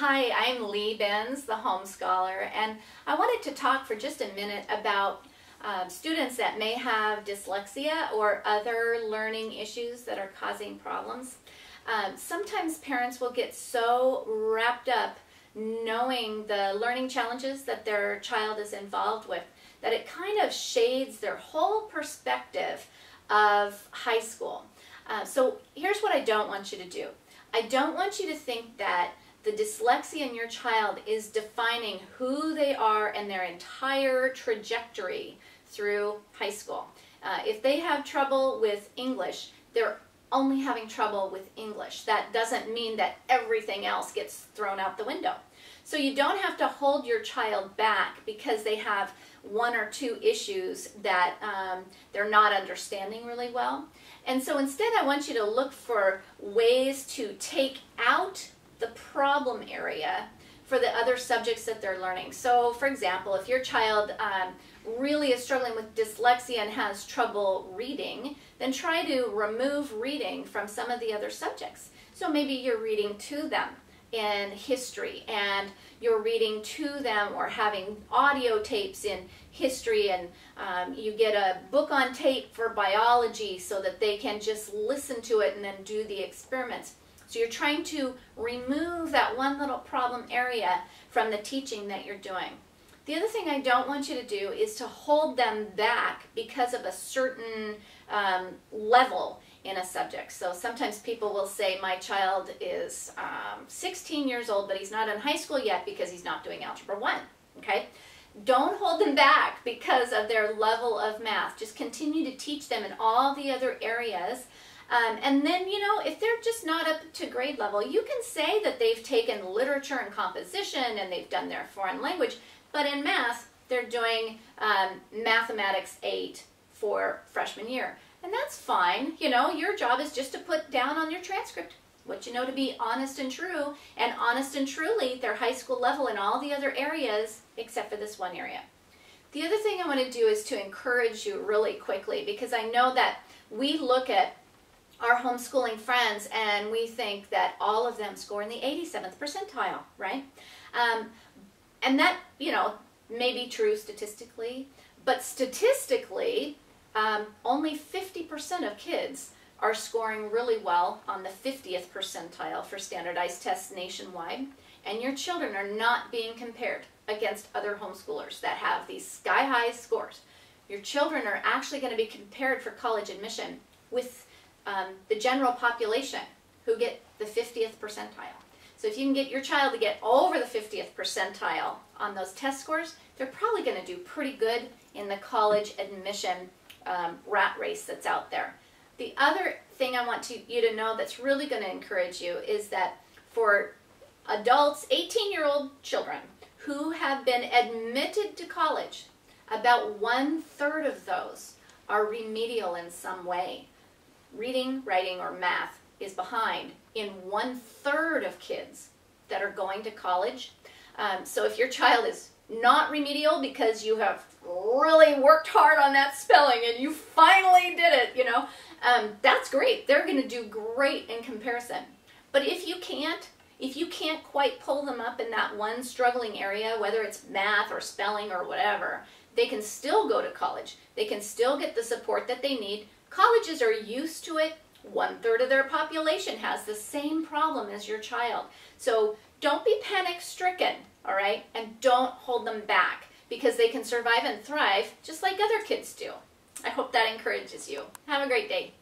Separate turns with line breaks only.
Hi, I'm Lee Benz, the Homescholar, and I wanted to talk for just a minute about students that may have dyslexia or other learning issues that are causing problems. Sometimes parents will get so wrapped up knowing the learning challenges that their child is involved with that it kind of shades their whole perspective of high school. So here's what I don't want you to do. I don't want you to think that the dyslexia in your child is defining who they are and their entire trajectory through high school. If they have trouble with English, they're only having trouble with English. That doesn't mean that everything else gets thrown out the window. So you don't have to hold your child back because they have one or two issues that they're not understanding really well. And so instead I want you to look for ways to take out the problem area for the other subjects that they're learning. So for example, if your child really is struggling with dyslexia and has trouble reading, then try to remove reading from some of the other subjects. So maybe you're reading to them in history and you're reading to them or having audio tapes in history, and you get a book on tape for biology so that they can just listen to it and then do the experiments. So you're trying to remove that one little problem area from the teaching that you're doing. The other thing I don't want you to do is to hold them back because of a certain level in a subject. So sometimes people will say, my child is 16 years old, but he's not in high school yet because he's not doing Algebra 1. Okay? Don't hold them back because of their level of math. Just continue to teach them in all the other areas. And then, you know, if they're just not up to grade level, you can say that they've taken literature and composition and they've done their foreign language, but in math, they're doing Mathematics 8 for freshman year. And that's fine. You know, your job is just to put down on your transcript what you know to be honest and true, and honest and truly their high school level in all the other areas except for this one area. The other thing I want to do is to encourage you really quickly, because I know that we look at our homeschooling friends and we think that all of them score in the 87th percentile, right? And that, you know, may be true statistically, but statistically, only 50% of kids are scoring really well on the 50th percentile for standardized tests nationwide, and your children are not being compared against other homeschoolers that have these sky-high scores. Your children are actually going to be compared for college admission with the general population who get the 50th percentile. So if you can get your child to get over the 50th percentile on those test scores, they're probably going to do pretty good in the college admission rat race that's out there. The other thing I want you to know that's really going to encourage you is that for adults, 18-year-old children who have been admitted to college, about 1/3 of those are remedial in some way. Reading, writing, or math is behind in 1/3 of kids that are going to college. So if your child is not remedial because you have really worked hard on that spelling and you finally did it, you know, that's great. They're going to do great in comparison. But if you can't quite pull them up in that one struggling area, whether it's math or spelling or whatever, they can still go to college. They can still get the support that they need. Colleges are used to it. 1/3 of their population has the same problem as your child. So don't be panic-stricken, all right? And don't hold them back, because they can survive and thrive just like other kids do. I hope that encourages you. Have a great day.